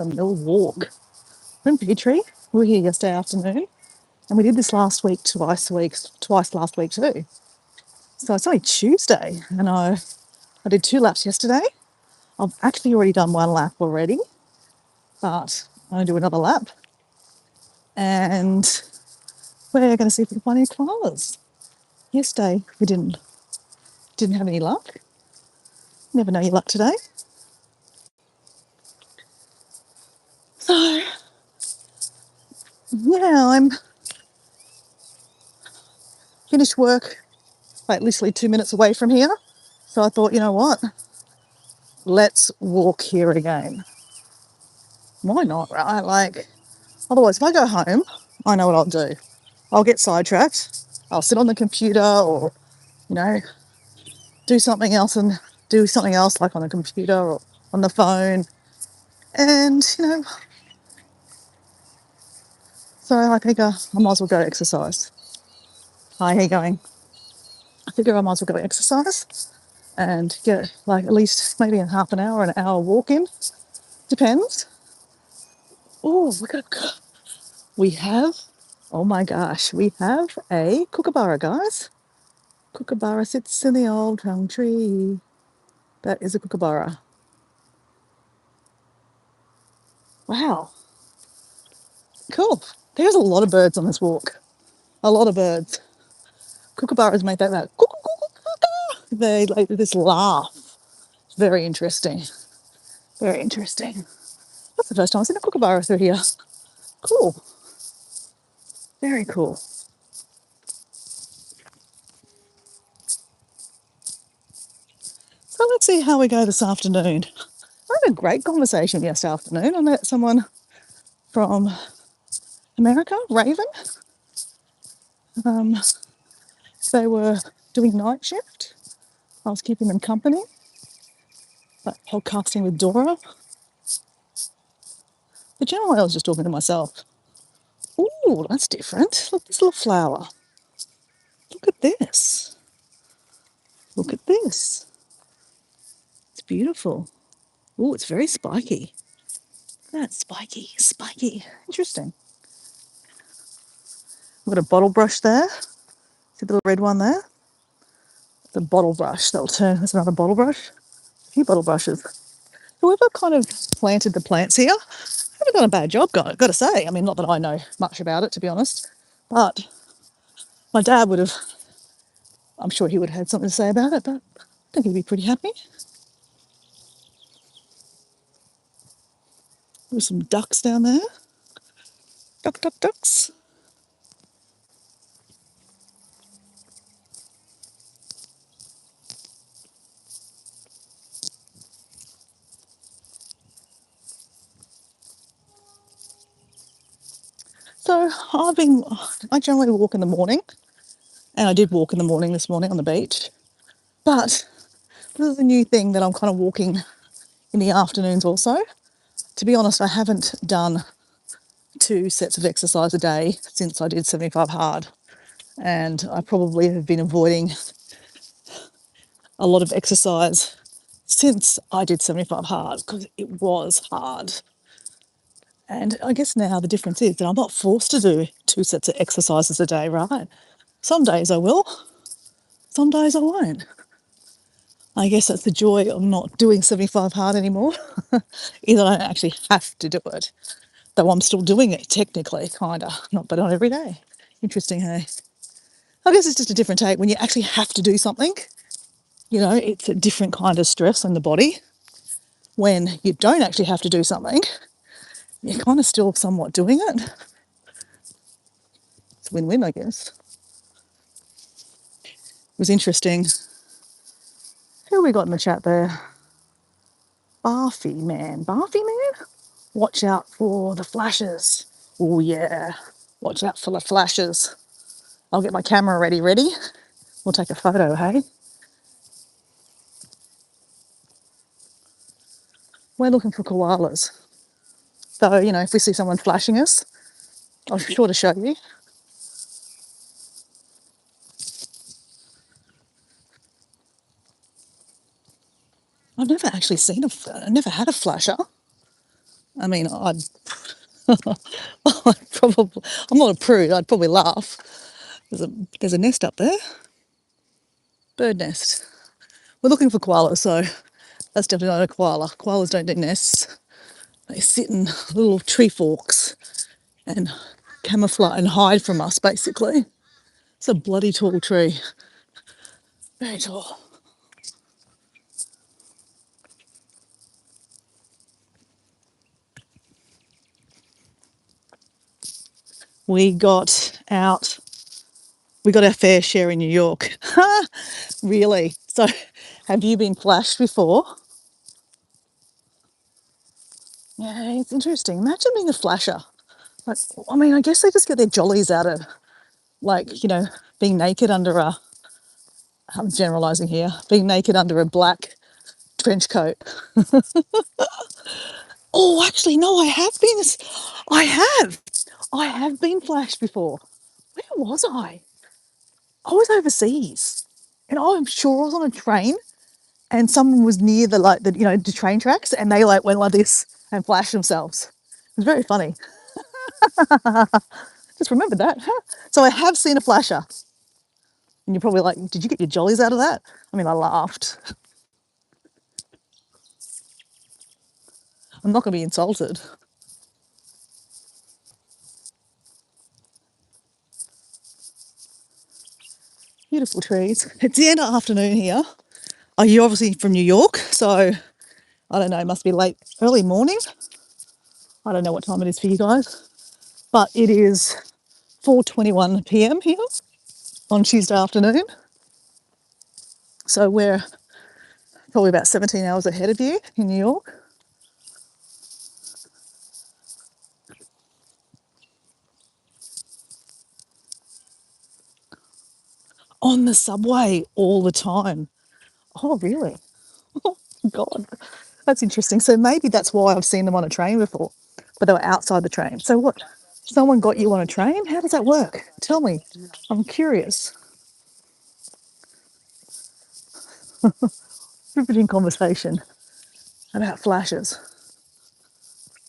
a mill walk. We're in Petrie. We were here yesterday afternoon, and we did this last week, twice last week too. So it's only Tuesday, and I did 2 laps yesterday. I've actually already done 1 lap already, but I'm going to do another lap, and we're going to see if we can find any koalas. Yesterday we didn't have any luck. Never know your luck today. So yeah, I'm finished work like literally 2 minutes away from here. So I thought, you know what? Let's walk here again. Why not, right? Like, otherwise, if I go home, I know what I'll do. I'll get sidetracked. I'll sit on the computer or, you know, do something else like on the computer or on the phone. And, so I think I might as well go exercise. Hi, how you going? I figure I might as well go exercise and get like at least maybe in half an hour walk in. Depends. Oh, we have, oh my gosh, we have a kookaburra, guys. Kookaburra sits in the old tongue tree. That is a kookaburra. Wow, cool. There's a lot of birds on this walk. A lot of birds. Kookaburras make that they like this laugh. Very interesting. Very interesting. That's the first time I've seen a kookaburra through here. Cool. Very cool. So let's see how we go this afternoon. I had a great conversation yesterday afternoon. I met someone from America, Raven. They were doing night shift. I was keeping them company, like podcasting with Dora. But generally, I was just talking to myself. Ooh, that's different. Look, this little flower. Look at this. Look at this. It's beautiful. Ooh, it's very spiky. That's spiky, spiky. Interesting. We've got a bottle brush there. See the little red one there? It's a bottle brush. That'll turn. That's another bottle brush. A few bottle brushes. Whoever kind of planted the plants here, haven't done a bad job, got to say. I mean, not that I know much about it, to be honest, but my dad would have, I'm sure he would have had something to say about it, but I think he'd be pretty happy. There's some ducks down there. Ducks. So I generally walk in the morning, and I did walk in the morning this morning on the beach, but this is a new thing that I'm kind of walking in the afternoons also. To be honest, I haven't done 2 sets of exercise a day since I did 75 hard, and I probably have been avoiding a lot of exercise since I did 75 hard because it was hard. And I guess now the difference is that I'm not forced to do 2 sets of exercises a day, right? Some days I will, some days I won't. I guess that's the joy of not doing 75 hard anymore, is that I don't actually have to do it. Though I'm still doing it technically, kinda, but not every day. Interesting, hey? I guess it's just a different take. When you actually have to do something, it's a different kind of stress on the body. When you don't actually have to do something, you're kind of still somewhat doing it. It's a win-win, I guess. It was interesting. Who we got in the chat there? Barfy man. Watch out for the flashes. Oh yeah, watch out for the flashes. I'll get my camera ready. We'll take a photo, hey? We're looking for koalas. So, if we see someone flashing us, I'll be sure to show you. I've never actually I've never had a flasher. I mean, I'd probably, I'm not a prude, I'd probably laugh. There's a, there's a nest up there, bird nest. We're looking for koalas, so that's definitely not a koala. Koalas don't do nests. They sit in little tree forks and camouflage and hide from us, basically. It's a bloody tall tree. Very tall. We got out, we got our fair share in New York. Really? So, have you been flashed before? Yeah, it's interesting. Imagine being a flasher. Like, I mean, I guess they just get their jollies out of, like, being naked under a, I'm generalising here, being naked under a black trench coat. Oh, actually, no, I have been, I have. I have been flashed before. Where was I? I was overseas. And I'm sure I was on a train and someone was near the train tracks and they like went like this and flashed themselves. It was very funny. Just remembered that. So I have seen a flasher. And you're probably like, did you get your jollies out of that? I mean, I laughed. I'm not going to be insulted. Beautiful trees. It's the end of the afternoon here. Oh, you're obviously from New York, so I don't know, it must be late, early morning. I don't know what time it is for you guys, but it is 4:21 p.m. here on Tuesday afternoon. So we're probably about 17 hours ahead of you in New York. On the subway all the time. Oh, really? Oh, God. That's interesting. So maybe that's why I've seen them on a train before, but they were outside the train. So what? Someone got you on a train? How does that work? Tell me. I'm curious. Riveting conversation about flashes.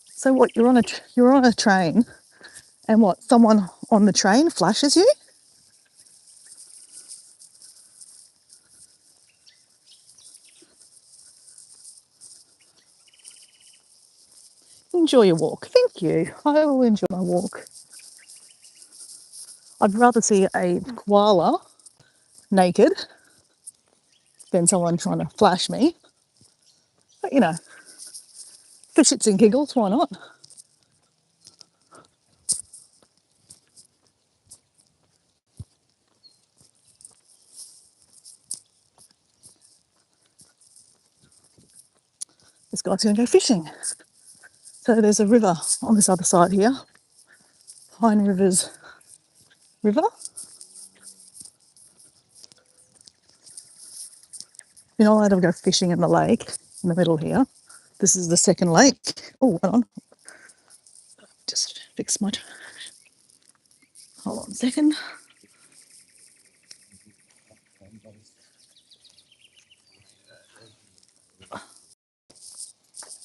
So what? You're on a train, and what? Someone on the train flashes you? Enjoy your walk. Thank you. I will enjoy my walk. I'd rather see a koala naked than someone trying to flash me. But for shits and giggles, why not? This guy's going to go fishing. So there's a river on this other side here, Pine Rivers River. You're not allowed to go fishing in the lake in the middle here. This is the second lake. Oh, hold on. Just fix my. Hold on a second.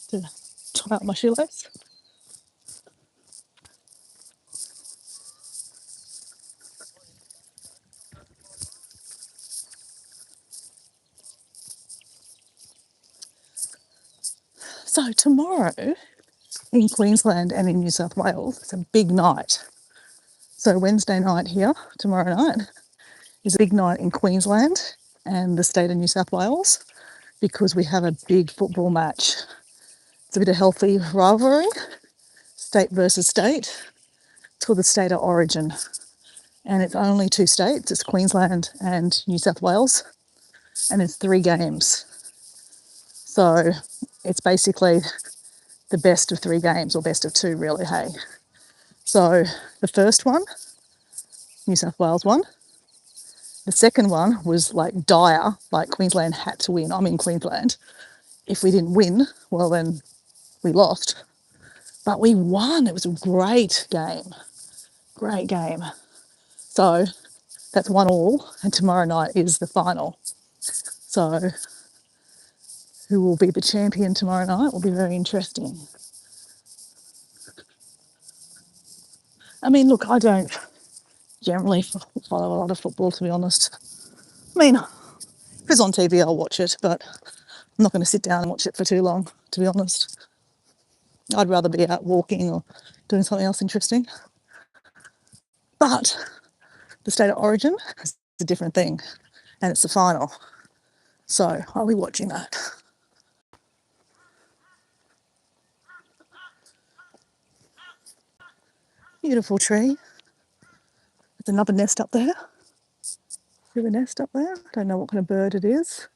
To tie up my shoelace. So tomorrow in Queensland and in New South Wales, it's a big night. So Wednesday night here, tomorrow night, is a big night in Queensland and the state of New South Wales because we have a big football match. It's a bit of healthy rivalry, state versus state. It's called the State of Origin. And it's only two states, it's Queensland and New South Wales, and it's 3 games. So it's basically the best of 3 games, or best of two, really, hey. So the first one, New South Wales won. The second one was like dire, like Queensland had to win. I'm in Queensland. If we didn't win, well, then we lost. But we won. It was a great game. Great game. So that's 1-1, and tomorrow night is the final. So who will be the champion tomorrow night will be very interesting. I mean, look, I don't generally follow a lot of football, to be honest. I mean, if it's on TV, I'll watch it, but I'm not going to sit down and watch it for too long, to be honest. I'd rather be out walking or doing something else interesting. But the State of Origin is a different thing, and it's the final. So I'll be watching that. Beautiful tree. There's another nest up there. See the nest up there? I don't know what kind of bird it is,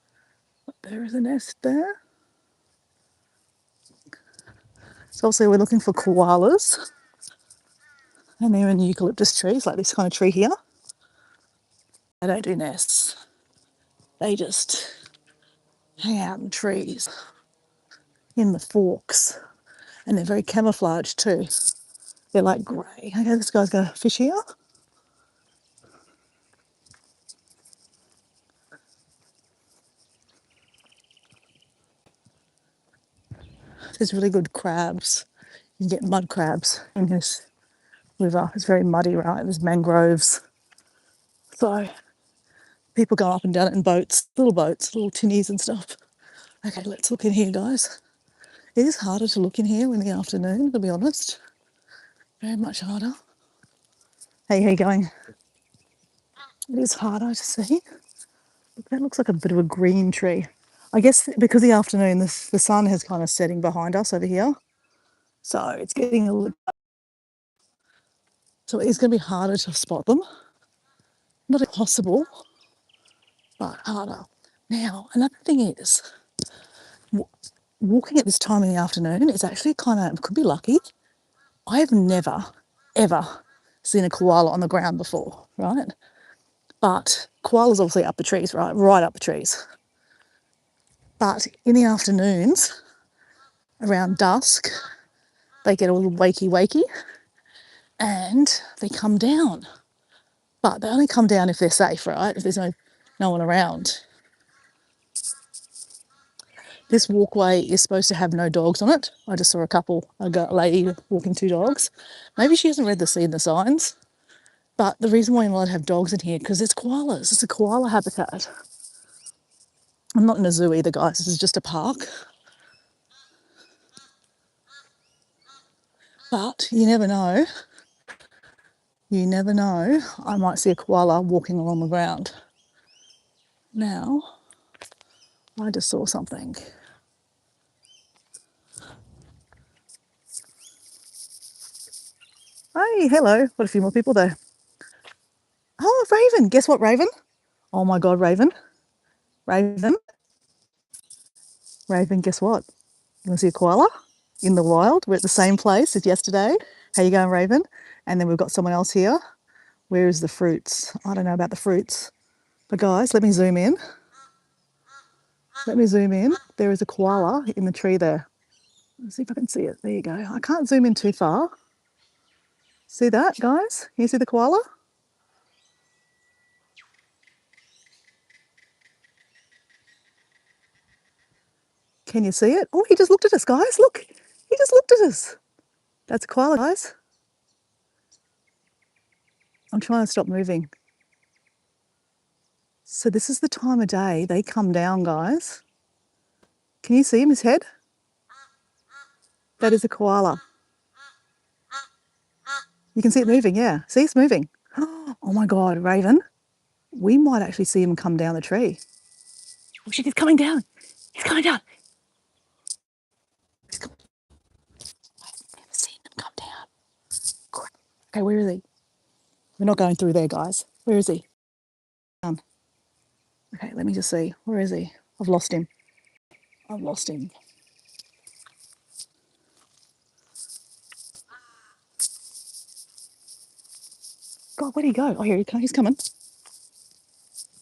but there is a nest there. So obviously we're looking for koalas, and they're in eucalyptus trees, like this kind of tree here. They don't do nests. They just hang out in trees, in the forks, and they're very camouflaged too. They're like grey. Okay, this guy's got a fish here. There's really good crabs. You can get mud crabs in this river. It's very muddy, right? There's mangroves. So people go up and down it in boats, little tinnies and stuff. Okay, let's look in here, guys. It is harder to look in here in the afternoon, to be honest. Very much harder. Hey, how you going? It is harder to see. That looks like a bit of a green tree. I guess because the afternoon, the sun is kind of setting behind us over here. So it's getting a little, so it's going to be harder to spot them. Not impossible, but harder. Now, another thing is, walking at this time in the afternoon is actually kind of, could be lucky. I have never, ever seen a koala on the ground before, right? But koalas obviously up the trees, right? Right up the trees. But in the afternoons, around dusk, they get a little wakey and they come down. But they only come down if they're safe, right? If there's no one around. This walkway is supposed to have no dogs on it. I just saw a lady walking two dogs. Maybe she hasn't read the signs. But the reason why you're allowed to have dogs in here, because it's koalas. It's a koala habitat. I'm not in a zoo either, guys. This is just a park. But you never know. You never know. I might see a koala walking along the ground. Now, I just saw something. Hey, hello. Got a few more people there. Oh, Raven. Guess what, Raven? Oh my God, Raven. Raven. Raven, guess what? You want to see a koala in the wild? We're at the same place as yesterday. How you going, Raven? And then we've got someone else here. Where is the fruits? I don't know about the fruits. But guys, let me zoom in. Let me zoom in. There is a koala in the tree there. Let's see if I can see it. There you go. I can't zoom in too far. See that, guys? Can you see the koala? Can you see it? Oh, he just looked at us, guys. Look, he just looked at us. That's a koala, guys. I'm trying to stop moving. So this is the time of day they come down, guys. Can you see him, his head? That is a koala. You can see it moving, yeah. See, it's moving. Oh my God, Raven. We might actually see him come down the tree. Oh shit, he's coming down. He's coming down. I've never seen him come down. Okay, where is he? We're not going through there, guys. Where is he? Down. Okay, let me just see. Where is he? I've lost him. I've lost him. God, where'd he go? Oh, here he comes. He's coming.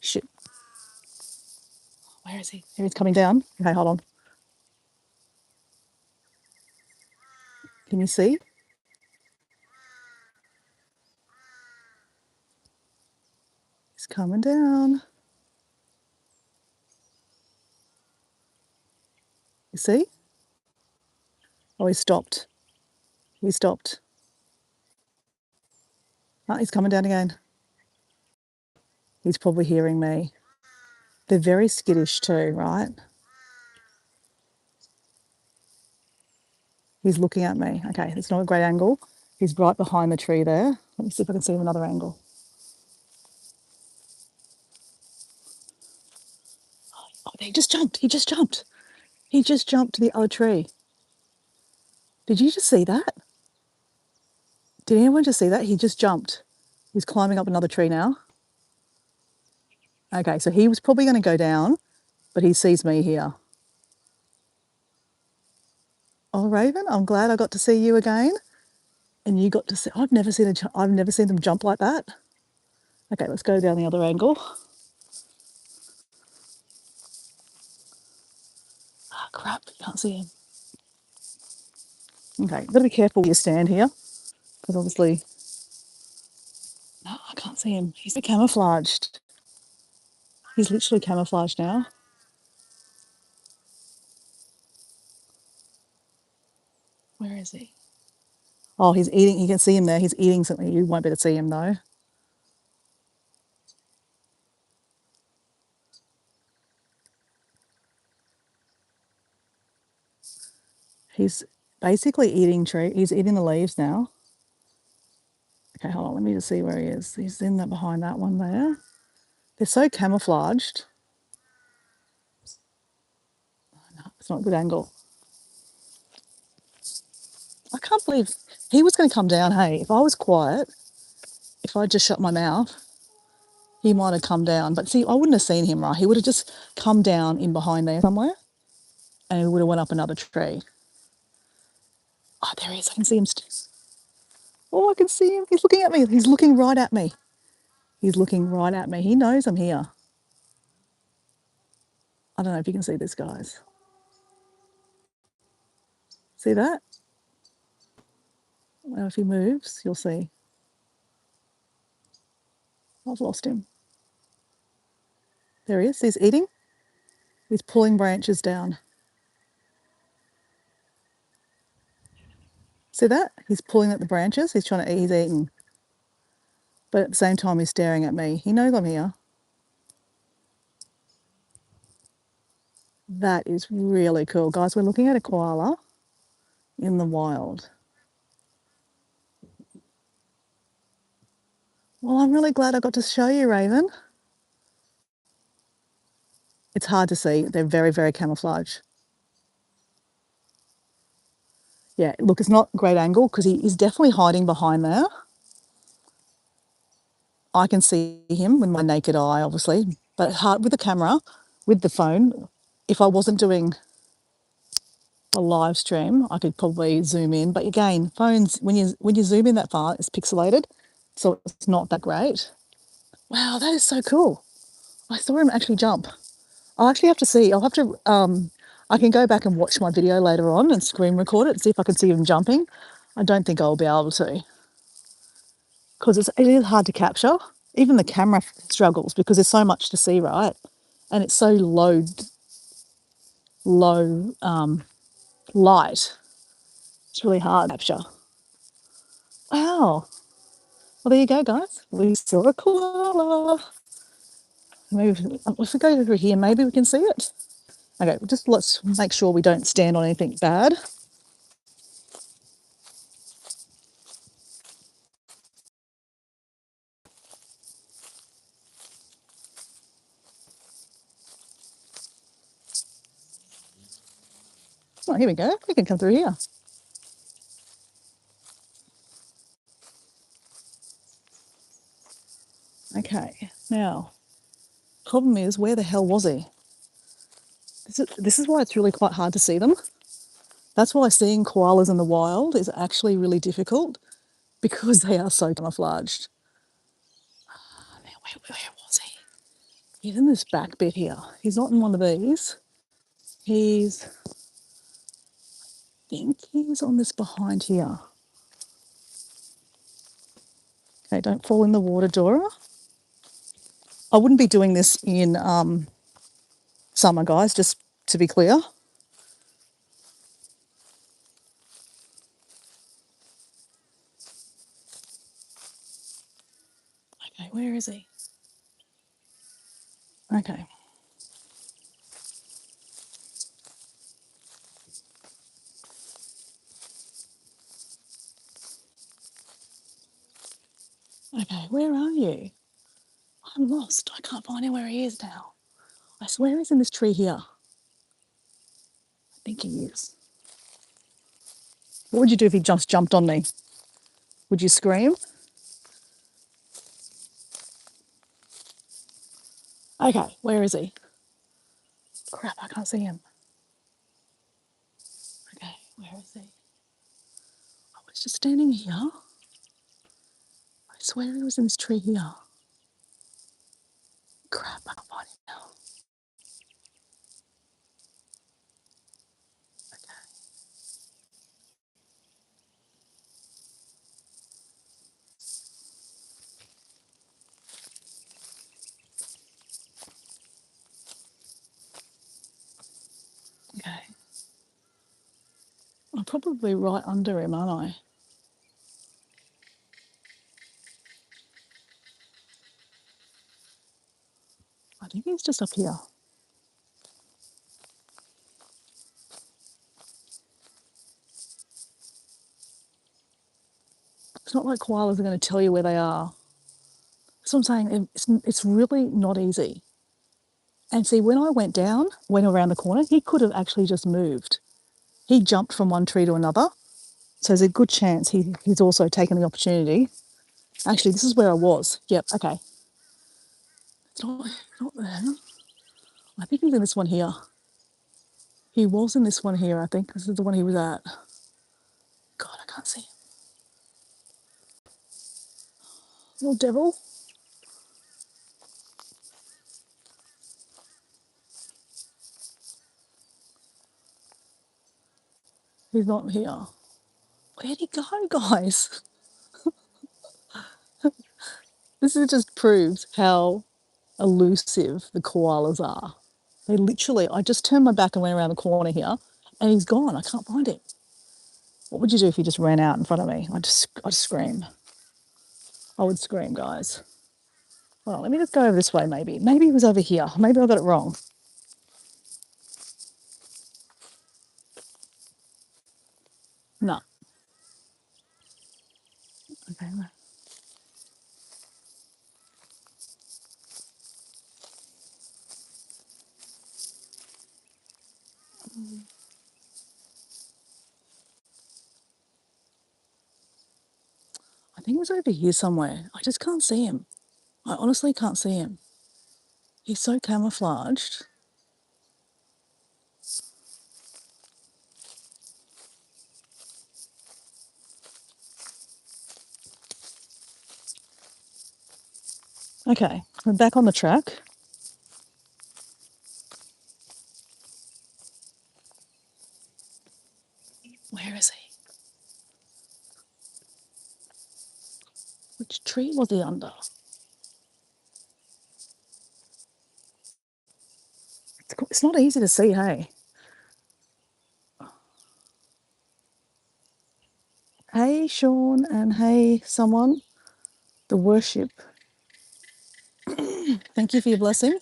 Shit. Where is he? Here he's coming down. Okay, hold on. Can you see? He's coming down. You see? Oh, he stopped. He stopped. Oh, he's coming down again. He's probably hearing me. They're very skittish too, right? He's looking at me. Okay, it's not a great angle. He's right behind the tree there. Let me see if I can see him another angle. Oh, he just jumped. He just jumped. He just jumped to the other tree. Did you just see that? Did anyone just see that? He just jumped. He's climbing up another tree now. Okay, so he was probably going to go down, but he sees me here. Oh, Raven, I'm glad I got to see you again. And you got to see. I've never seen them jump like that. Okay, let's go down the other angle. Ah, crap, can't see him. Okay, got to be careful where you stand here, because obviously, no, I can't see him. He's camouflaged. He's literally camouflaged now. Where is he? Oh, he's eating. You can see him there. He's eating something. You won't be able to see him though. He's basically eating tree. He's eating the leaves now. Okay, hold on. Let me just see where he is. He's in that behind that one there. They're so camouflaged. No, it's not a good angle. I can't believe he was going to come down. Hey, if I was quiet, if I just shut my mouth, he might have come down. But see, I wouldn't have seen him, right? He would have just come down in behind there somewhere, and he would have went up another tree. Oh, there he is. I can see him. Oh, I can see him. He's looking at me. He's looking right at me. He's looking right at me. He knows I'm here. I don't know if you can see this, guys. See that? Well, if he moves, you'll see. I've lost him. There he is. He's eating. He's pulling branches down. See that? He's pulling at the branches. He's trying to eat. He's eating. But at the same time, he's staring at me. He knows I'm here. That is really cool. Guys, we're looking at a koala in the wild. Well, I'm really glad I got to show you, Raven. It's hard to see. They're very, very camouflaged. Yeah, look, it's not a great angle because he is definitely hiding behind there. I can see him with my naked eye, obviously, but hard with the camera, with the phone. If I wasn't doing a live stream, I could probably zoom in. But again, phones, when you zoom in that far, it's pixelated, so it's not that great. Wow, that is so cool. I saw him actually jump. I'll actually have to see. I'll have to. I can go back and watch my video later on and screen record it and see if I can see him jumping. I don't think I'll be able to because it is hard to capture. Even the camera struggles because there's so much to see, right? And it's so low light. It's really hard to capture. Wow. Well, there you go, guys. We saw a koala. Maybe if we go through here, maybe we can see it. Okay, just let's make sure we don't stand on anything bad. Oh, here we go. We can come through here. Okay, now, problem is, where the hell was he? This is why it's really quite hard to see them. That's why seeing koalas in the wild is actually really difficult because they are so camouflaged. Now, where was he? He's in this back bit here. He's not in one of these. I think he's on this behind here. Okay, don't fall in the water, Dora. I wouldn't be doing this in summer, guys, just to be clear. Okay, where is he? Okay. Okay, where are you? I'm lost. I can't find him where he is now. I swear he's in this tree here. I think he is. What would you do if he just jumped on me? Would you scream? Okay, where is he? Crap, I can't see him. Okay, where is he? I was just standing here. I swear he was in this tree here. Crap, I can't find him now. Okay. I'm probably right under him, aren't I? I think he's just up here. It's not like koalas are going to tell you where they are. That's what I'm saying. It's really not easy. And see, when I went around the corner, he could have actually just moved. He jumped from one tree to another. So there's a good chance he's also taken the opportunity. Actually, this is where I was. Yep, okay. It's not there. I think he's in this one here. He was in this one here, I think. This is the one he was at. God, I can't see him. Little devil. He's not here. Where'd he go, guys? This just proves how elusive the koalas are. They literally, I just turned my back and went around the corner here and he's gone. I can't find him. What would you do if he just ran out in front of me? I'd scream. I would scream, guys. Well, let me just go over this way maybe. Maybe he was over here. Maybe I got it wrong. No. Okay. I think he was over here somewhere. I just can't see him. I honestly can't see him. He's so camouflaged. Okay, we're back on the track. Where is he? Which tree was he under? It's not easy to see, hey? Hey, Sean, and hey, someone. The worship. Thank you for your blessing.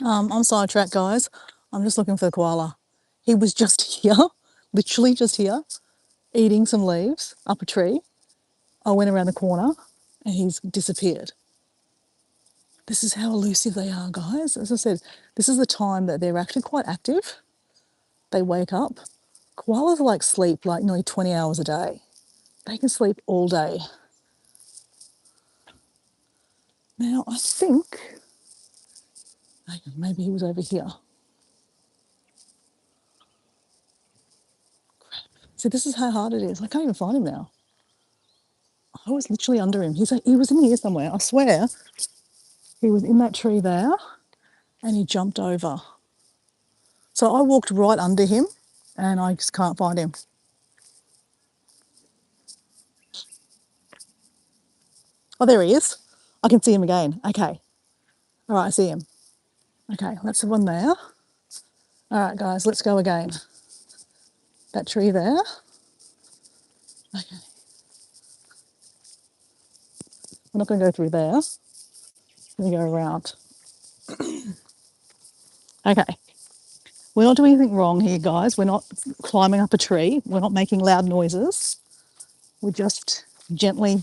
I'm sidetracked, guys. I'm just looking for the koala. He was just here, literally just here, eating some leaves up a tree. I went around the corner and he's disappeared. This is how elusive they are, guys. As I said, this is the time that they're actually quite active. They wake up. Koalas like sleep like nearly 20 hours a day. They can sleep all day. Now, I think maybe he was over here. See, this is how hard it is. I can't even find him now. I was literally under him. He was in here somewhere. I swear he was in that tree there and he jumped over. So I walked right under him and I just can't find him. Oh, there he is. I can see him again. Okay. All right, I see him. Okay, that's the one there. All right, guys, let's go again. That tree there. Okay. We're not going to go through there. We're going to go around. Okay. We're not doing anything wrong here, guys. We're not climbing up a tree. We're not making loud noises. We're just gently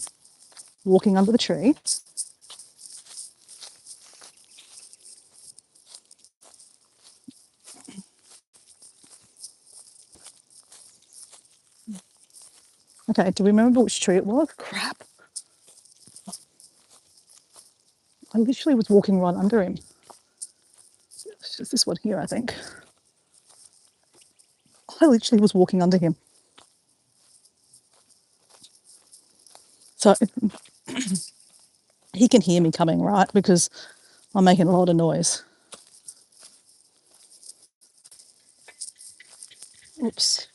walking under the tree. Okay, do we remember which tree it was? Crap. I literally was walking right under him. It's just this one here, I think. I literally was walking under him. So he can hear me coming, right? Because I'm making a lot of noise. Oops.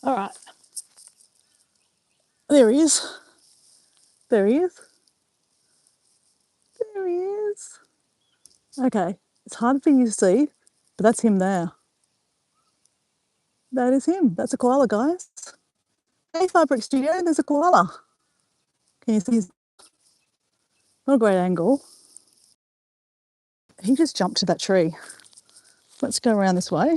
All right. There he is. There he is. There he is. Okay. It's hard for you to see, but that's him there. That is him. That's a koala, guys. Hey, Fabric Studio, there's a koala. Can you see? He's not a great angle. He just jumped to that tree. Let's go around this way.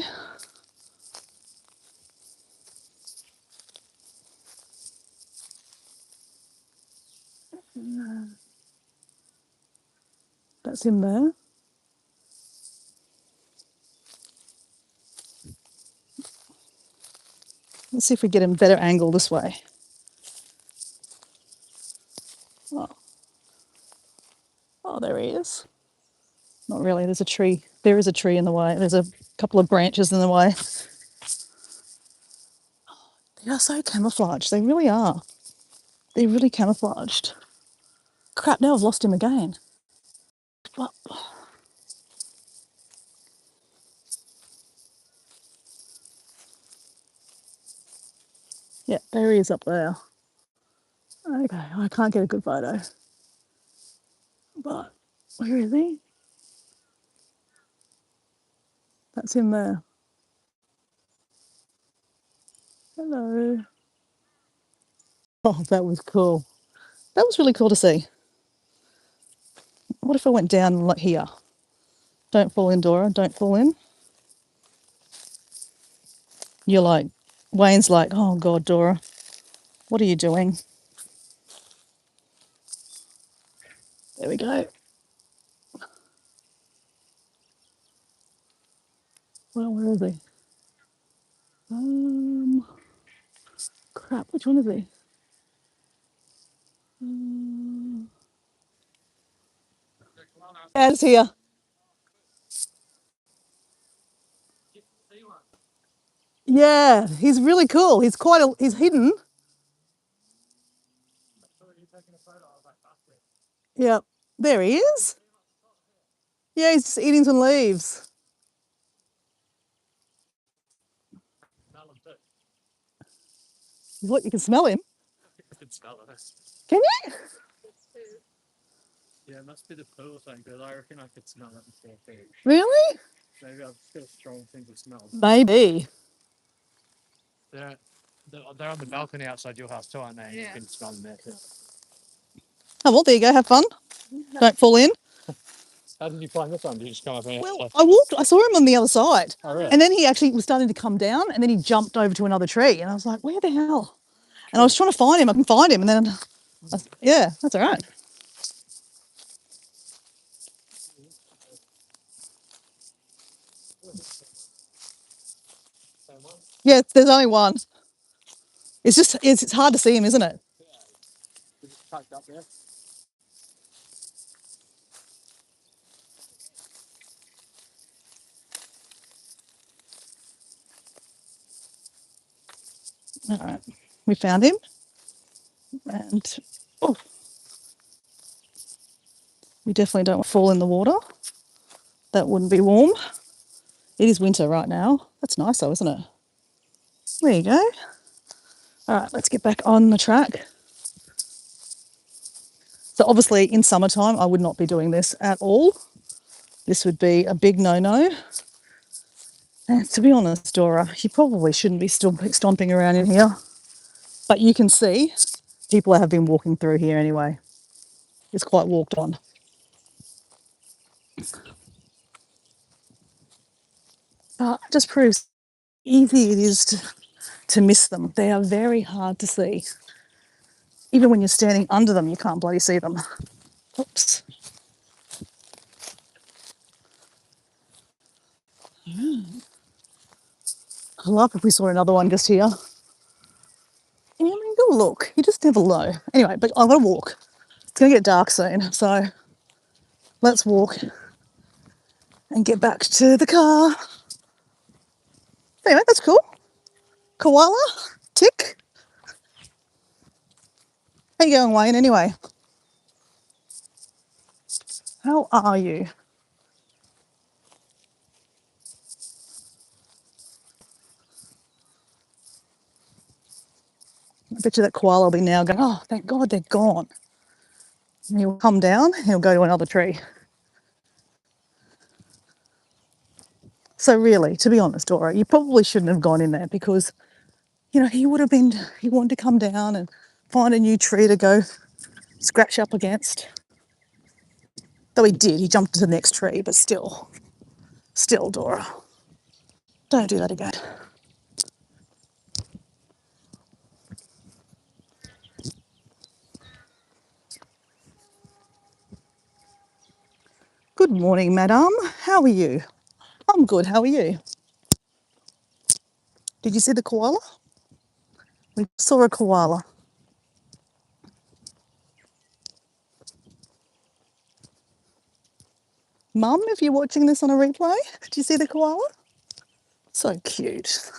That's him there. Let's see if we get him better angle this way. Oh, there he is. Not really. There's a tree. There is a tree in the way. There's a couple of branches in the way. They are so camouflaged. They really are. They're really camouflaged. Crap, now I've lost him again. What? Yeah, there he is up there. Okay, I can't get a good photo. But where is he? That's him there. Hello. Oh, that was cool. That was really cool to see. What if I went down like here? Don't fall in, Dora. Don't fall in. You're like, Wayne's like, oh God, Dora, what are you doing? There we go. Well, where is he? Crap, which one is he? Ad's here. Yeah, he's really cool. He's hidden. Yep. There he is. Yeah, he's just eating some leaves. What, you can smell him? Can you? Yeah, it must be the poo thing, because I reckon I could smell it before food. Really? Maybe I've just got a strong sense of smell. Maybe. They're on the balcony outside your house too, aren't they? Yeah. You can smell them there too. Oh, well, there you go. Have fun. Don't fall in. How did you find this one? Did you just come up and Well, I saw him on the other side. Oh, really? And then he actually was starting to come down and then he jumped over to another tree. And I was like, where the hell? And I was trying to find him. I couldn't find him. And then, yeah, that's all right. Yeah, there's only one. It's hard to see him, isn't it? Tucked up there. All right, we found him. And oh, we definitely don't fall in the water. That wouldn't be warm. It is winter right now. That's nice though, isn't it? There you go. All right, let's get back on the track. So obviously in summertime, I would not be doing this at all. This would be a big no-no. And to be honest, Dora, you probably shouldn't be stomping around in here. But you can see people have been walking through here anyway. It's quite walked on. But it just proves easy it is to miss them. They are very hard to see. Even when you're standing under them, you can't bloody see them. Oops. I'd love if we saw another one just here. I mean, go look. You just never know. Anyway, but I've got to walk. It's going to get dark soon, so let's walk and get back to the car. Anyway, that's cool. Koala, tick. How you going, Wayne, anyway? How are you? I bet you that koala will be now going, oh, thank God they're gone. And he'll come down and he'll go to another tree. So really, to be honest, Dora, you probably shouldn't have gone in there because, he wanted to come down and find a new tree to go scratch up against. Though he did, he jumped to the next tree, but still, Dora, don't do that again. Good morning, madame. How are you? I'm good. How are you? Did you see the koala? We saw a koala. Mum, if you're watching this on a replay, did you see the koala? So cute.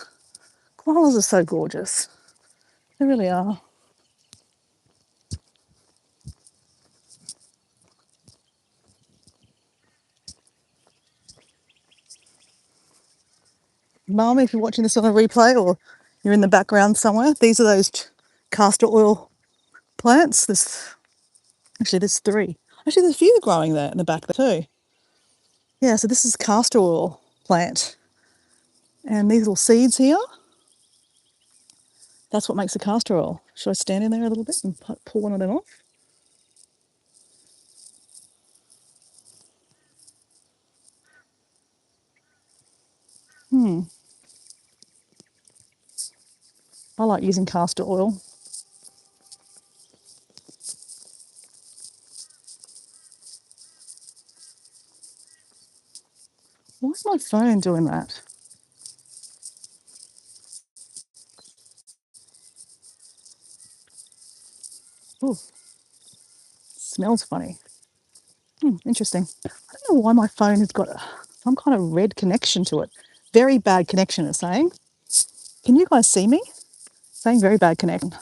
Koalas are so gorgeous. They really are. Mum, if you're watching this on a replay or you're in the background somewhere, these are those castor oil plants. There's three. Actually, there's a few growing there in the back there too. Yeah, so this is castor oil plant. And these little seeds here, that's what makes the castor oil. Should I stand in there a little bit and pull one of them off? I like using castor oil. Why is my phone doing that? Ooh, smells funny. Interesting. I don't know why my phone has got some kind of red connection to it. Very bad connection, it's saying. Can you guys see me? It's saying very bad connection.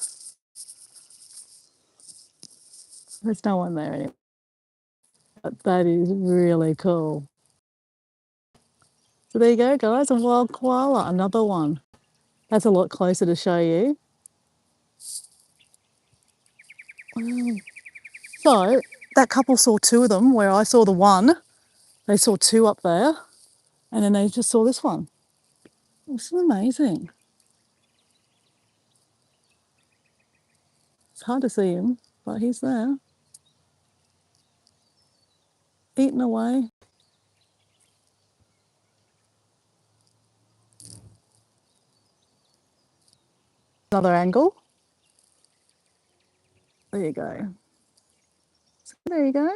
There's no one there anymore. But that is really cool. So there you go, guys. A wild koala, another one. That's a lot closer to show you. So that couple saw two of them, where I saw the one. They saw two up there, and then they just saw this one. This is amazing. It's hard to see him, but he's there, eating away. Another angle. There you go. So there you go.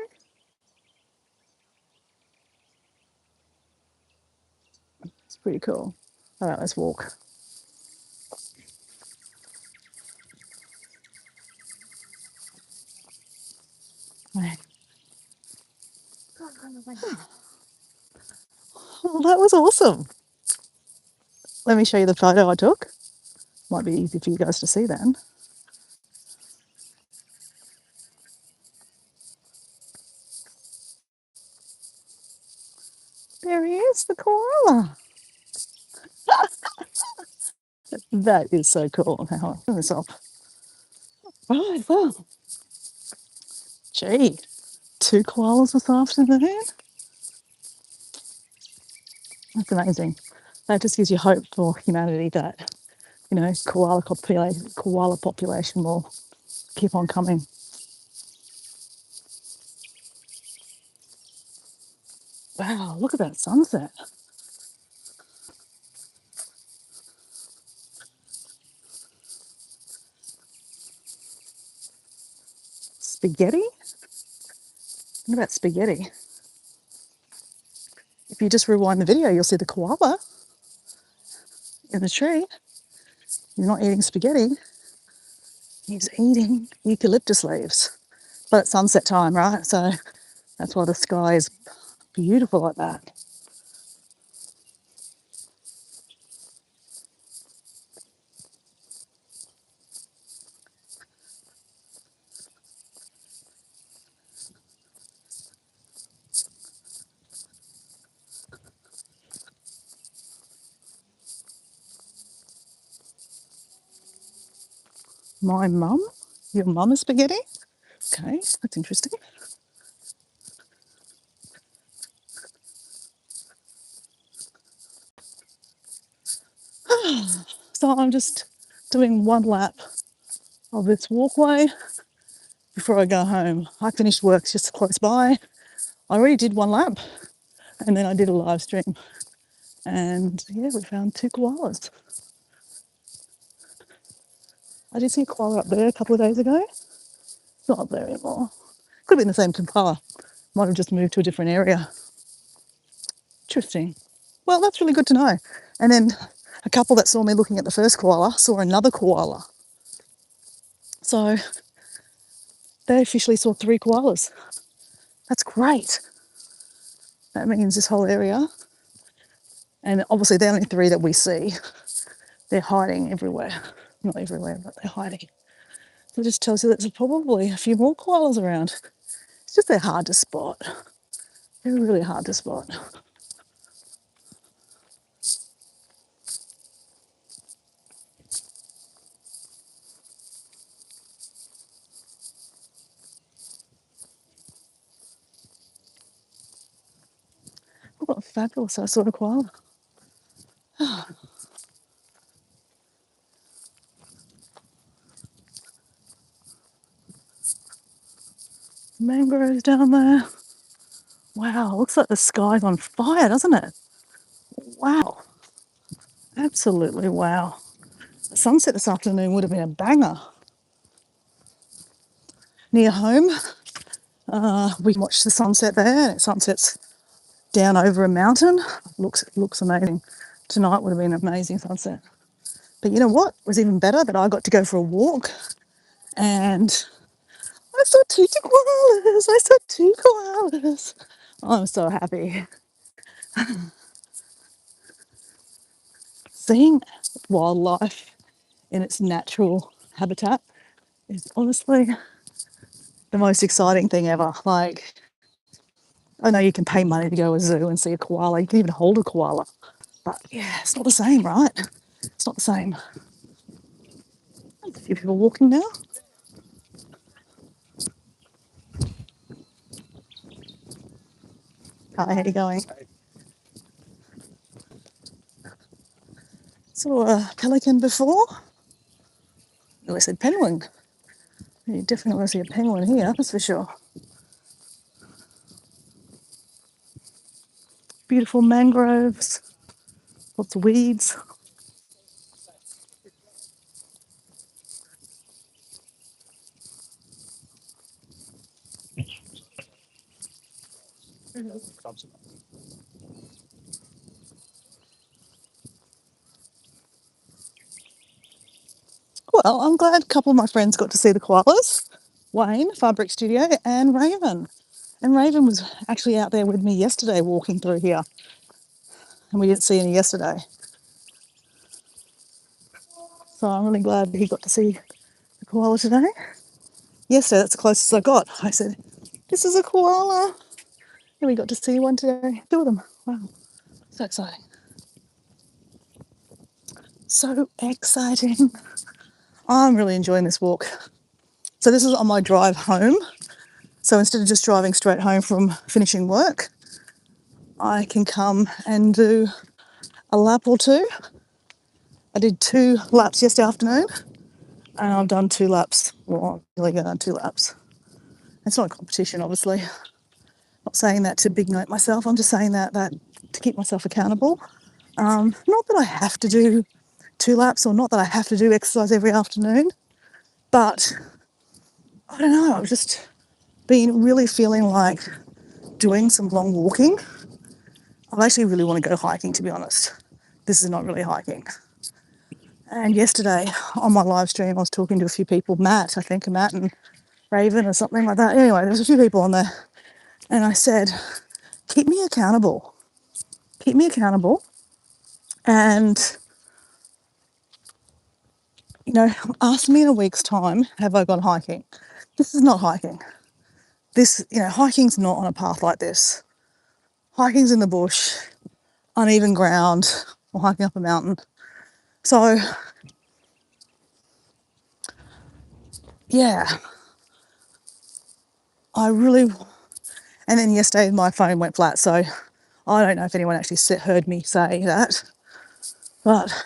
It's pretty cool. All right, let's walk. Well, that was awesome. Let me show you the photo I took. Might be easy for you guys to see then. There he is, the koala. That is so cool. Hang on, turn this off. Right, well, gee, two koalas this afternoon. That's amazing. That just gives you hope for humanity that, koala population will keep on coming. Wow, look at that sunset. Spaghetti? What about spaghetti? If you just rewind the video, you'll see the koala in the tree. He's not eating spaghetti, he's eating eucalyptus leaves. But it's sunset time, right? So that's why the sky is beautiful like that. My mum? Your mum is spaghetti? Okay, that's interesting. So I'm just doing one lap of this walkway before I go home. I finished work just close by. I already did one lap and then I did a live stream. And yeah, we found two koalas. I did see a koala up there a couple of days ago. It's not up there anymore. Could have been the same koala. Might have just moved to a different area. Interesting. Well, that's really good to know. And then a couple that saw me looking at the first koala saw another koala. So they officially saw three koalas. That's great. That means this whole area, and obviously the only three that we see, they're hiding everywhere. Not everywhere, but they're hiding. So it just tells you that there's probably a few more koalas around. It's just they're hard to spot. They're really hard to spot. Oh, fabulous. I saw a koala. Mangroves down there. Wow, looks like the sky's on fire, doesn't it? Wow. Absolutely wow. The sunset this afternoon would have been a banger. Near home, we can watch the sunset there, and it sunsets down over a mountain. Looks amazing. Tonight would have been an amazing sunset. But you know what was even better? That I got to go for a walk and I saw two koalas. I saw two koalas. I'm so happy. Seeing wildlife in its natural habitat is honestly the most exciting thing ever. Like, I know you can pay money to go to a zoo and see a koala. You can even hold a koala. But yeah, it's not the same, right? It's not the same. There's a few people walking now. Hi, how are you going? Saw a pelican before. Oh, I said penguin. You definitely want to see a penguin here, that's for sure. Beautiful mangroves, lots of weeds. Well, I'm glad a couple of my friends got to see the koalas. Wayne, Fabric Studio, and Raven. And Raven was actually out there with me yesterday walking through here. And we didn't see any yesterday. So I'm really glad that he got to see the koala today. Yesterday, that's the closest I got. I said, this is a koala. And we got to see one today. Two of them. Wow. So exciting. So exciting. I'm really enjoying this walk. So this is on my drive home. So instead of just driving straight home from finishing work, I can come and do a lap or two. I did 2 laps yesterday afternoon, and I've done 2 laps. Well, I'm really going on 2 laps. It's not a competition, obviously. Not saying that to big note myself. I'm just saying that to keep myself accountable. Not that I have to do 2 laps, or not that I have to do exercise every afternoon, but I don't know. I've just been really feeling like doing some long walking. I actually really want to go hiking, to be honest. This is not really hiking. And yesterday on my live stream, I was talking to a few people, Matt and Raven or something like that. Anyway, there was a few people on there. And I said, keep me accountable. Keep me accountable. And, ask me in a week's time, have I gone hiking? This is not hiking. Hiking's not on a path like this. Hiking's in the bush, uneven ground, or hiking up a mountain. So, yeah, and then yesterday my phone went flat, so I don't know if anyone actually heard me say that, but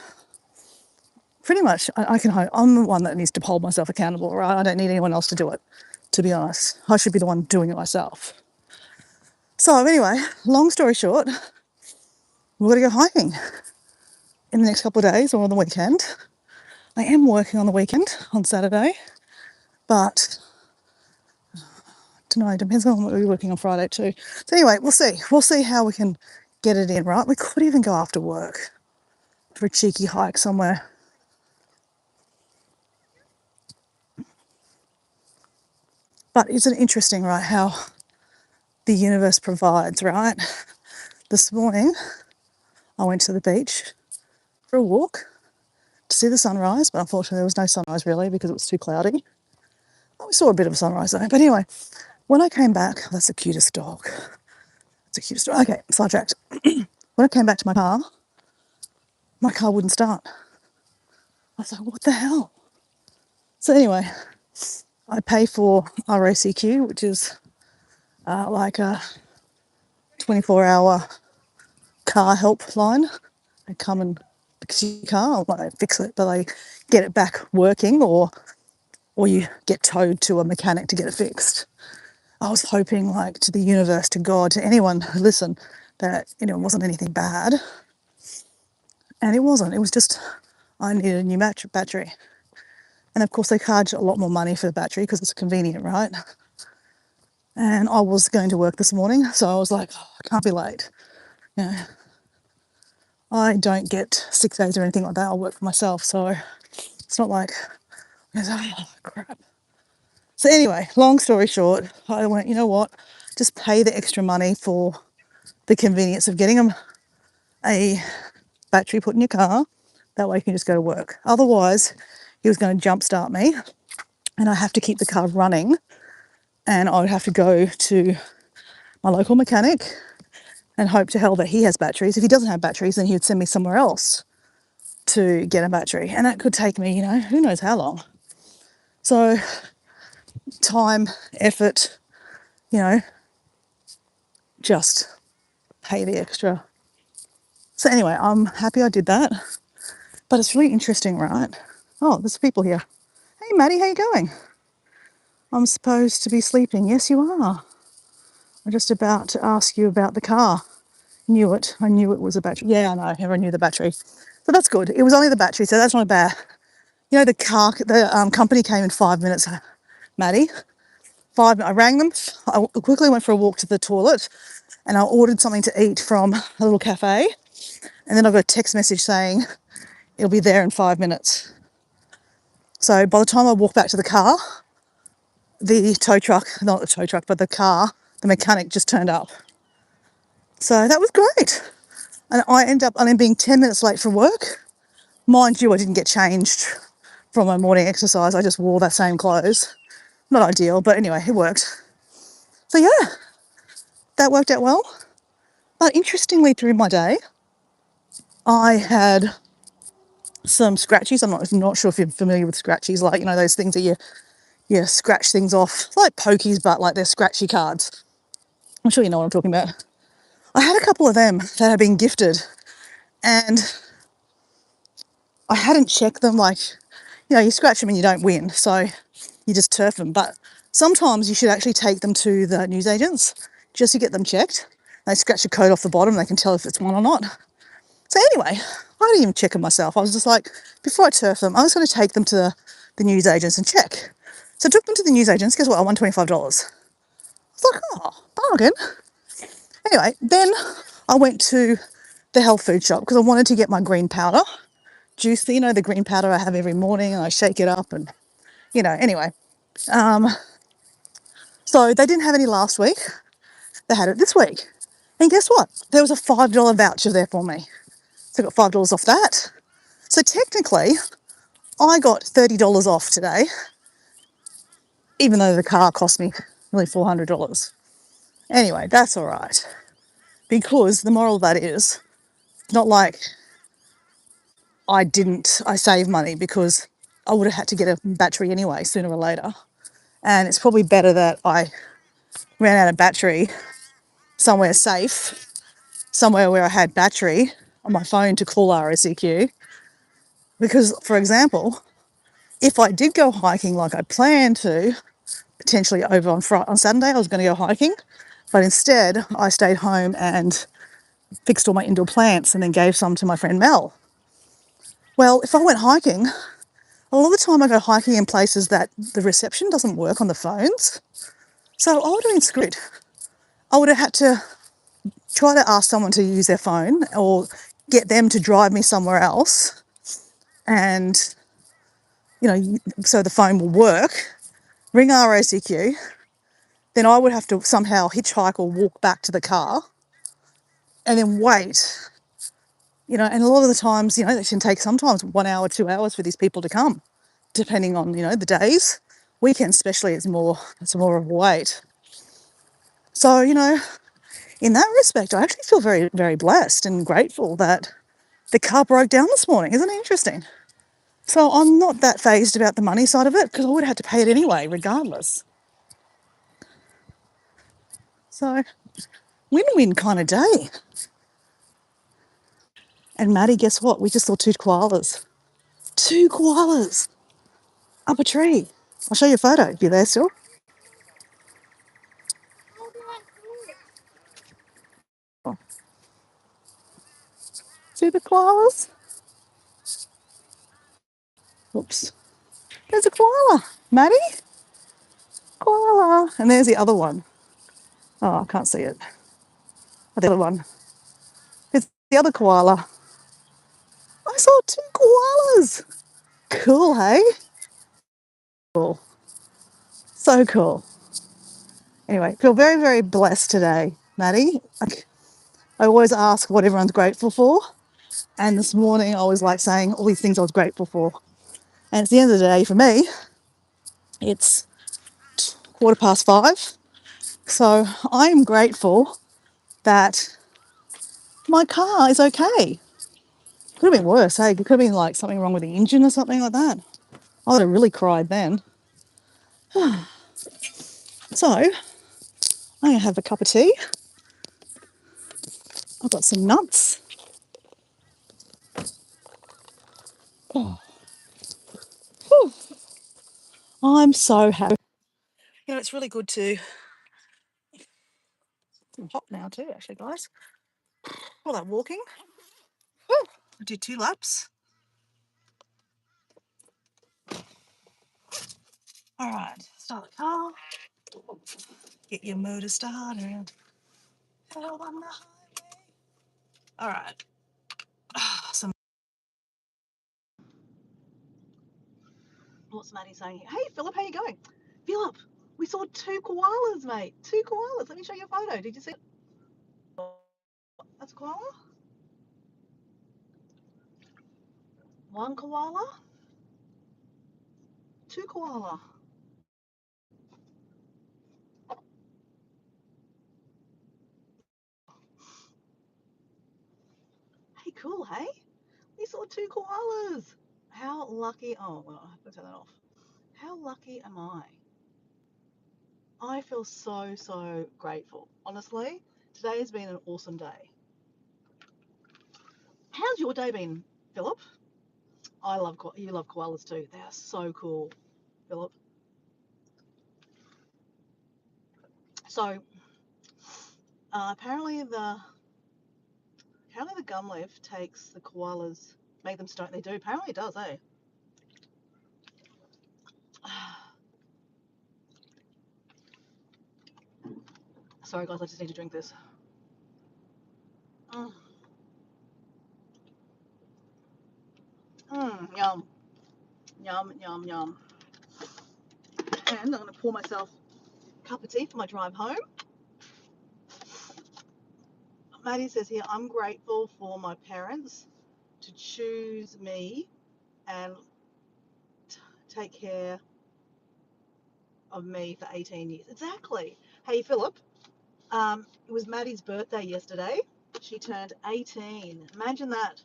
pretty much I'm the one that needs to hold myself accountable, right? I don't need anyone else to do it, to be honest. I should be the one doing it myself. So anyway, long story short, we're going to go hiking in the next couple of days or on the weekend. I am working on the weekend on Saturday, but I don't know, it depends on what we're working on Friday too. So anyway, we'll see. We'll see how we can get it in, right? We could even go after work for a cheeky hike somewhere. But isn't it interesting, right, how the universe provides, right? This morning, I went to the beach for a walk to see the sunrise, but unfortunately there was no sunrise really because it was too cloudy. We saw a bit of a sunrise though. But anyway, when I came back, that's the cutest dog. It's the cutest dog. Okay, sidetracked. When I came back to my car wouldn't start. I was like, what the hell? So anyway, I pay for ROCQ, which is like a 24-hour car helpline. They come and fix your car, well, they fix it, but they get it back working, or you get towed to a mechanic to get it fixed. I was hoping, like, to the universe, to God, to anyone who listened, that it wasn't anything bad, and it wasn't. It was just I needed a new battery, and of course they charge a lot more money for the battery because it's convenient, right? And I was going to work this morning, so I was like, oh, I can't be late. I don't get 6 days or anything like that. I work for myself, so it's not like, oh, crap. So anyway, long story short, I went, you know what? Just pay the extra money for the convenience of getting a battery put in your car. That way you can just go to work. Otherwise, he was going to jumpstart me, and I have to keep the car running, and I would have to go to my local mechanic and hope to hell that he has batteries. If he doesn't have batteries, then he would send me somewhere else to get a battery, and that could take me, who knows how long. So time, effort, just pay the extra. So anyway, I'm happy I did that, but it's really interesting, right? Oh, there's people here. Hey Maddie, how you going? I'm supposed to be sleeping. Yes, you are. I'm just about to ask you about the car. Knew it. I knew it was a battery. Yeah, I know. Everyone knew the battery. So that's good. It was only the battery, so that's not bad. The company came in 5 minutes, Maddie. 5 minutes. I rang them. I quickly went for a walk to the toilet, and I ordered something to eat from a little cafe. And then I got a text message saying it'll be there in 5 minutes. So by the time I walked back to the car, the tow truck, not the tow truck, but the car, the mechanic just turned up. So that was great. And I ended up only being 10 minutes late for work. Mind you, I didn't get changed from my morning exercise. I just wore that same clothes. Not ideal, but anyway, it worked. So yeah, that worked out well. But interestingly, through my day, I had some scratchies. I'm not sure if you're familiar with scratchies, like, those things that you scratch things off, like pokies, but like they're scratchy cards. I'm sure you know what I'm talking about. I had a couple of them that had been gifted And I hadn't checked them. Like, you scratch them and you don't win, so you just turf them. But sometimes you should actually take them to the newsagents just to get them checked. They scratch a coat off the bottom, they can tell if it's one or not. So anyway, I didn't even check them myself. I was just like, before I turf them, I was going to take them to the newsagents and check. So I took them to the newsagents. Guess what? I won $25. I was like, oh, bargain. Anyway, then I went to the health food shop because I wanted to get my green powder juice. The green powder I have every morning, and I shake it up and, anyway. So they didn't have any last week. They had it this week. And guess what? There was a $5 voucher there for me. So I got $5 off that. So technically, I got $30 off today, even though the car cost me nearly $400. Anyway, that's all right. Because the moral of that is, not like I saved money, because I would have had to get a battery anyway, sooner or later. And it's probably better that I ran out of battery somewhere safe, somewhere where I had battery on my phone to call RSEQ. Because, for example, if I did go hiking like I planned to, potentially over on Saturday, I was going to go hiking, but instead I stayed home and fixed all my indoor plants and then gave some to my friend Mel. Well, if I went hiking, a lot of the time I go hiking in places that the reception doesn't work on the phones. So I would have been screwed. I would have had to try to ask someone to use their phone or get them to drive me somewhere else, and, so the phone will work, ring ROCQ, then I would have to somehow hitchhike or walk back to the car and then wait. And a lot of the times, it can take sometimes 1 hour, 2 hours for these people to come, depending on, the days. Weekends especially, it's more of a wait. So, in that respect, I actually feel very, very blessed and grateful that the car broke down this morning. Isn't it interesting? So I'm not that phased about the money side of it, because I would have had to pay it anyway, regardless. So win-win kind of day. And Maddie, guess what? We just saw two koalas. Two koalas up a tree. I'll show you a photo if you're there still. Oh, see the koalas? Oops. There's a koala. Maddie? Koala. And there's the other one. Oh, I can't see it. Oh, the other one. There's the other koala. I saw two koalas. Cool, hey? Cool. So cool. Anyway, feel very, very blessed today, Maddie. I always ask what everyone's grateful for. And this morning I was like saying all these things I was grateful for. And at the end of the day, for me, it's 5:15. So I am grateful that my car is okay. Could have been worse, hey? It could have been like something wrong with the engine or something like that. I would have really cried then. So I'm going to have a cup of tea. I've got some nuts. Oh, whew. I'm so happy. It's really good to... I'm hot now too, actually, guys. All that walking. Whew. I did 2 laps. All right, start the car. Get your motor started. Hello on the highway. All right. Some... What's Maddie saying? Hey, Philip, how you going? Philip, we saw 2 koalas, mate. 2 koalas. Let me show you a photo. Did you see it? That's a koala? 1 koala? 2 koala. Hey, cool, hey? We saw 2 koalas. How lucky... Oh, well, I have to turn that off. How lucky am I? I feel so, so grateful. Honestly, today has been an awesome day. How's your day been, Philip? You love koalas too. They are so cool, Philip. So apparently the gum leaf takes the koalas, make them stone. They do. Apparently it does, eh? Sorry guys, I just need to drink this. Mm, yum, yum, yum, yum. And I'm going to pour myself a cup of tea for my drive home. Maddie says here, I'm grateful for my parents to choose me and take care of me for 18 years. Exactly. Hey, Philip, it was Maddie's birthday yesterday. She turned 18. Imagine that.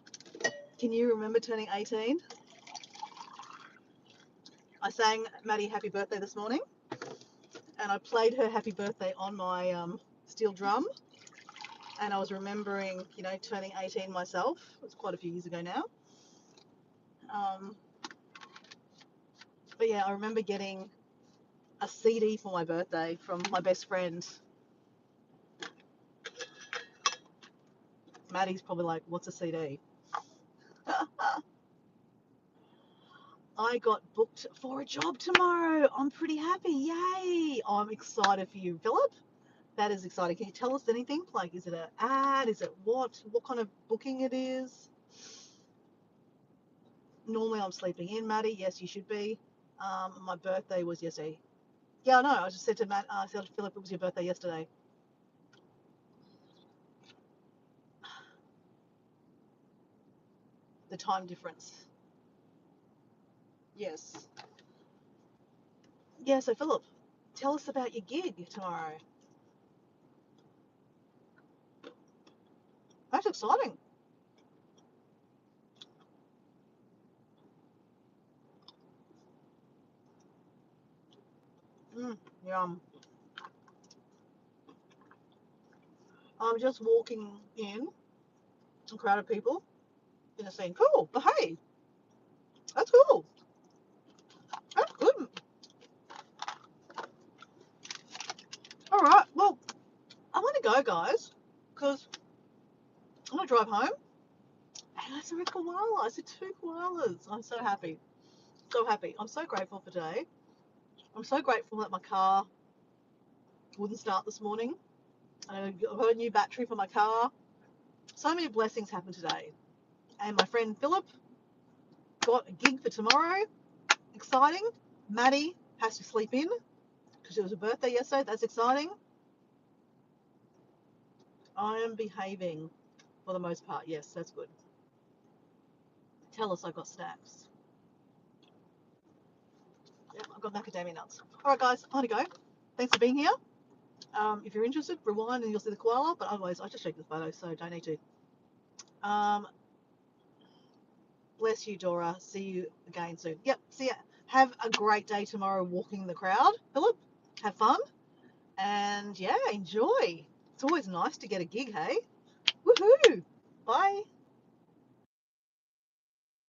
Can you remember turning 18? I sang Maddie happy birthday this morning, and I played her happy birthday on my steel drum, and I was remembering, turning 18 myself. It was quite a few years ago now. But yeah, I remember getting a CD for my birthday from my best friend. Maddie's probably like, what's a CD? I got booked for a job tomorrow. I'm pretty happy. Yay. I'm excited for you, Philip. That is exciting. Can you tell us anything? Like, is it an ad? Is it what? What kind of booking it is? Normally I'm sleeping in, Maddie. Yes, you should be. My birthday was yesterday. Yeah, I know. I just said to Matt, I said to Philip, it was your birthday yesterday. The time difference. Yes. Yeah, so Philip, tell us about your gig tomorrow. That's exciting. Yum. I'm just walking in, some crowded people in a scene. Cool. But hey, that's cool. That's good. All right. Well, I want to go, guys, because I'm going to drive home. And I saw a koala. I said 2 koalas. I'm so happy. So happy. I'm so grateful for today. I'm so grateful that my car wouldn't start this morning. I got a new battery for my car. So many blessings happened today. And my friend Philip got a gig for tomorrow. Exciting. Maddie has to sleep in because it was her birthday yesterday. That's exciting. I am behaving for the most part. Yes, that's good. Tell us I got snacks. Yep, I've got macadamia nuts. All right, guys, I'm going to go. Thanks for being here. If you're interested, rewind and you'll see the koala. But otherwise, I just showed the photo, so don't need to. Bless you, Dora. See you again soon. Yep, see ya. Have a great day tomorrow walking the crowd. Philip, have fun. And yeah, enjoy. It's always nice to get a gig, hey? Woohoo! Bye.